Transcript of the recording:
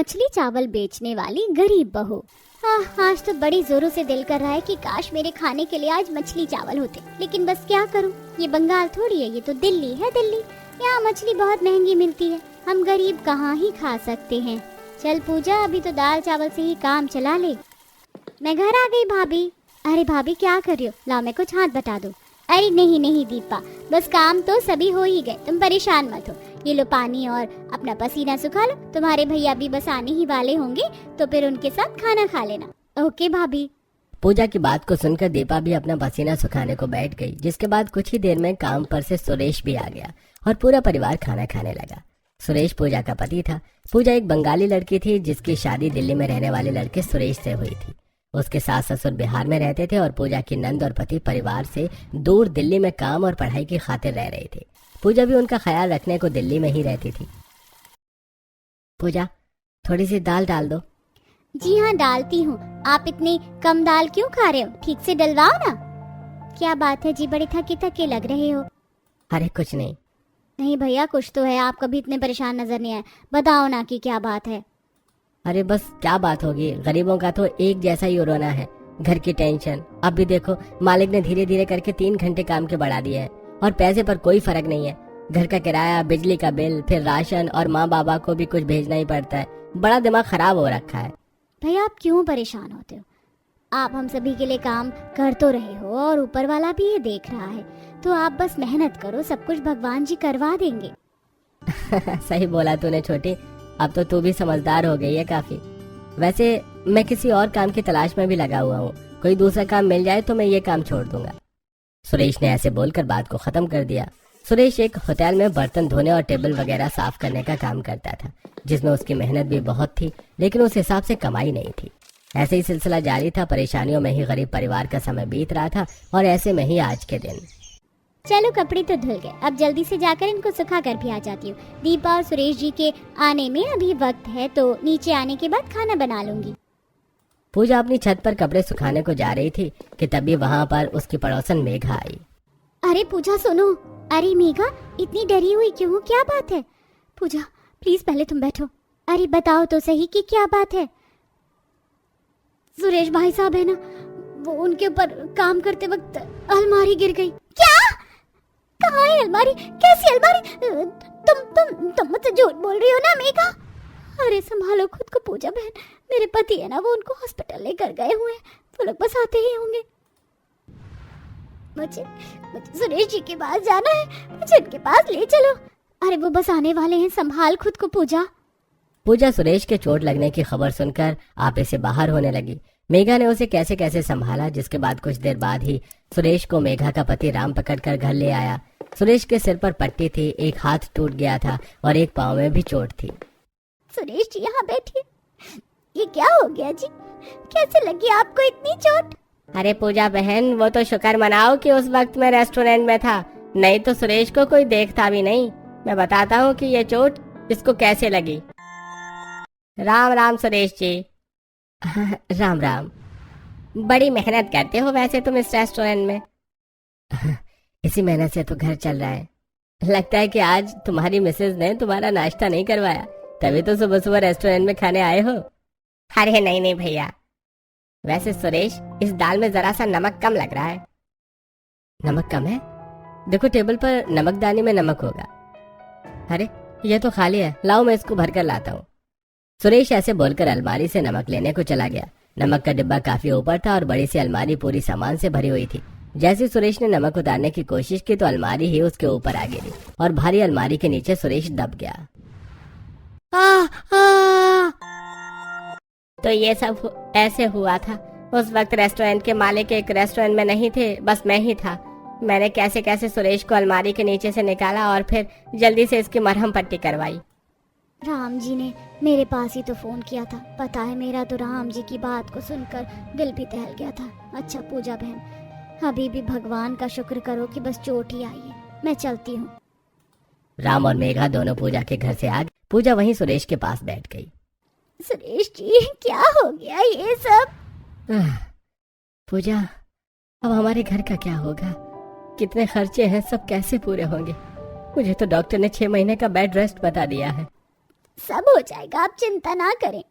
मछली चावल बेचने वाली गरीब बहू। आज तो बड़ी जोरों से दिल कर रहा है कि काश मेरे खाने के लिए आज मछली चावल होते, लेकिन बस क्या करूं, ये बंगाल थोड़ी है, ये तो दिल्ली है। दिल्ली यहाँ मछली बहुत महंगी मिलती है, हम गरीब कहाँ ही खा सकते हैं। चल पूजा, अभी तो दाल चावल से ही काम चला ले। मैं घर आ गई भाभी। अरे भाभी क्या कर रही हो, लाओ मैं कुछ हाथ बटा दूं। अरे नहीं दीपा, बस काम तो सभी हो ही गए, तुम परेशान मत हो। ये लो पानी और अपना पसीना सुखा लो, तुम्हारे भैया भी बस आने ही वाले होंगे, तो फिर उनके साथ खाना खा लेना। ओके भाभी। पूजा की बात को सुनकर दीपा भी अपना पसीना सुखाने को बैठ गई, जिसके बाद कुछ ही देर में काम पर से सुरेश भी आ गया और पूरा परिवार खाना खाने लगा। सुरेश पूजा का पति था। पूजा एक बंगाली लड़की थी जिसकी शादी दिल्ली में रहने वाले लड़के सुरेश से हुई थी। उसके सास ससुर बिहार में रहते थे और पूजा की नंद और पति परिवार से दूर दिल्ली में काम और पढ़ाई की खातिर रह रहे थे। पूजा भी उनका ख्याल रखने को दिल्ली में ही रहती थी। पूजा, थोड़ी सी दाल डाल दो। जी हाँ डालती हूँ। आप इतनी कम दाल क्यों खा रहे हो, ठीक से डलवाओ ना। क्या बात है जी, बड़े थके थके लग रहे हो। अरे कुछ नहीं। नहीं भैया कुछ तो है, आप कभी इतने परेशान नजर नहीं आए, बताओ ना कि क्या बात है। अरे बस क्या बात होगी, गरीबों का तो एक जैसा ही रोना है, घर की टेंशन। अब भी देखो, मालिक ने धीरे धीरे करके 3 घंटे काम के बढ़ा दिए हैं और पैसे पर कोई फर्क नहीं है। घर का किराया, बिजली का बिल, फिर राशन और माँ बाबा को भी कुछ भेजना ही पड़ता है। बड़ा दिमाग खराब हो रखा है। भैया आप क्यों परेशान होते हो, आप हम सभी के लिए काम कर तो रहे हो और ऊपर वाला भी ये देख रहा है, तो आप बस मेहनत करो, सब कुछ भगवान जी करवा देंगे। सही बोला तूने छोटी, अब तो तू भी समझदार हो गई है काफी। वैसे मैं किसी और काम की तलाश में भी लगा हुआ हूँ, कोई दूसरा काम मिल जाए तो मैं ये काम छोड़ दूंगा। सुरेश ने ऐसे बोलकर बात को खत्म कर दिया। सुरेश एक होटल में बर्तन धोने और टेबल वगैरह साफ करने का काम करता था, जिसमें उसकी मेहनत भी बहुत थी, लेकिन उस हिसाब से कमाई नहीं थी। ऐसे ही सिलसिला जारी था, परेशानियों में ही गरीब परिवार का समय बीत रहा था और ऐसे में ही आज के दिन। चलो कपड़े तो धुल गए, अब जल्दी से जाकर इनको सुखा कर भी आ जाती हूँ। दीपा और सुरेश जी के आने में अभी वक्त है, तो नीचे आने के बाद खाना बना लूंगी। पूजा अपनी छत पर कपड़े सुखाने को जा रही थी कि तभी वहाँ पर उसकी पड़ोसन मेघा आई। अरे पूजा सुनो। अरे मेघा इतनी डरी हुई क्यों, क्या बात है। पूजा प्लीज पहले तुम बैठो। अरे बताओ तो सही कि क्या बात है। सुरेश भाई साहब है ना, वो उनके ऊपर काम करते वक्त अलमारी गिर गई। क्या? कहाँ है अलमारी, कैसी अलमारी? तुम मुझसे झूठ बोल रही हो ना मेघा। अरे संभालो खुद को पूजा बहन, मेरे पति है ना, वो उनको हॉस्पिटल लेकर गए हुए हैं, वो लोग बस आते ही होंगे। मुझे सुरेश जी के पास जाना है, मुझे उनके पास ले चलो। अरे वो बस आने वाले हैं, संभाल खुद को पूजा। पूजा सुरेश के चोट लगने की खबर सुनकर आपे से बाहर होने लगी। मेघा ने उसे कैसे कैसे संभाला, जिसके बाद कुछ देर बाद ही सुरेश को मेघा का पति राम पकड़कर घर ले आया। सुरेश के सिर पर पट्टी थी, एक हाथ टूट गया था और एक पांव में भी चोट थी। सुरेश जी यहाँ बैठिए, ये क्या हो गया जी, कैसे लगी आपको इतनी चोट? अरे पूजा बहन, वो तो शुक्र मनाओ कि उस वक्त मैं रेस्टोरेंट में था, नहीं तो सुरेश को कोई देखता भी नहीं। मैं बताता हूँ कि ये चोट इसको कैसे लगी। राम राम सुरेश जी। राम राम। बड़ी मेहनत करते हो वैसे तुम इस रेस्टोरेंट में। इसी मेहनत से तो घर चल रहा है। लगता है कि आज तुम्हारी मिसेज ने तुम्हारा नाश्ता नहीं करवाया, तभी तो सुबह सुबह रेस्टोरेंट में खाने आए हो। अरे नहीं भैया, वैसे सुरेश इस दाल में जरा सा नमक कम लग रहा है। नमक कम है? देखो टेबल पर नमकदानी में नमक होगा। अरे ये तो खाली है, लाओ मैं इसको भर कर लाता हूँ। सुरेश ऐसे बोलकर अलमारी से नमक लेने को चला गया। नमक का डिब्बा काफी ऊपर था और बड़ी सी अलमारी पूरी सामान से भरी हुई थी। जैसे सुरेश ने नमक उतारने की कोशिश की तो अलमारी ही उसके ऊपर आ गिरी और भारी अलमारी के नीचे सुरेश दब गया। तो ये सब ऐसे हुआ था। उस वक्त रेस्टोरेंट के मालिक एक रेस्टोरेंट में नहीं थे, बस मैं ही था। मैंने कैसे कैसे सुरेश को अलमारी के नीचे से निकाला और फिर जल्दी से इसकी मरहम पट्टी करवाई। राम जी ने मेरे पास ही तो फोन किया था, पता है मेरा तो राम जी की बात को सुनकर दिल भी दहल गया था। अच्छा पूजा बहन, अभी भी भगवान का शुक्र करो कि बस चोट ही आई है, मैं चलती हूँ। राम और मेघा दोनों पूजा के घर से आ गए। पूजा वहीं सुरेश के पास बैठ गई। सुरेश जी क्या हो गया ये सब? पूजा अब हमारे घर का क्या होगा, कितने खर्चे हैं, सब कैसे पूरे होंगे? मुझे तो डॉक्टर ने 6 महीने का बेड रेस्ट बता दिया है। सब हो जाएगा, आप चिंता ना करें।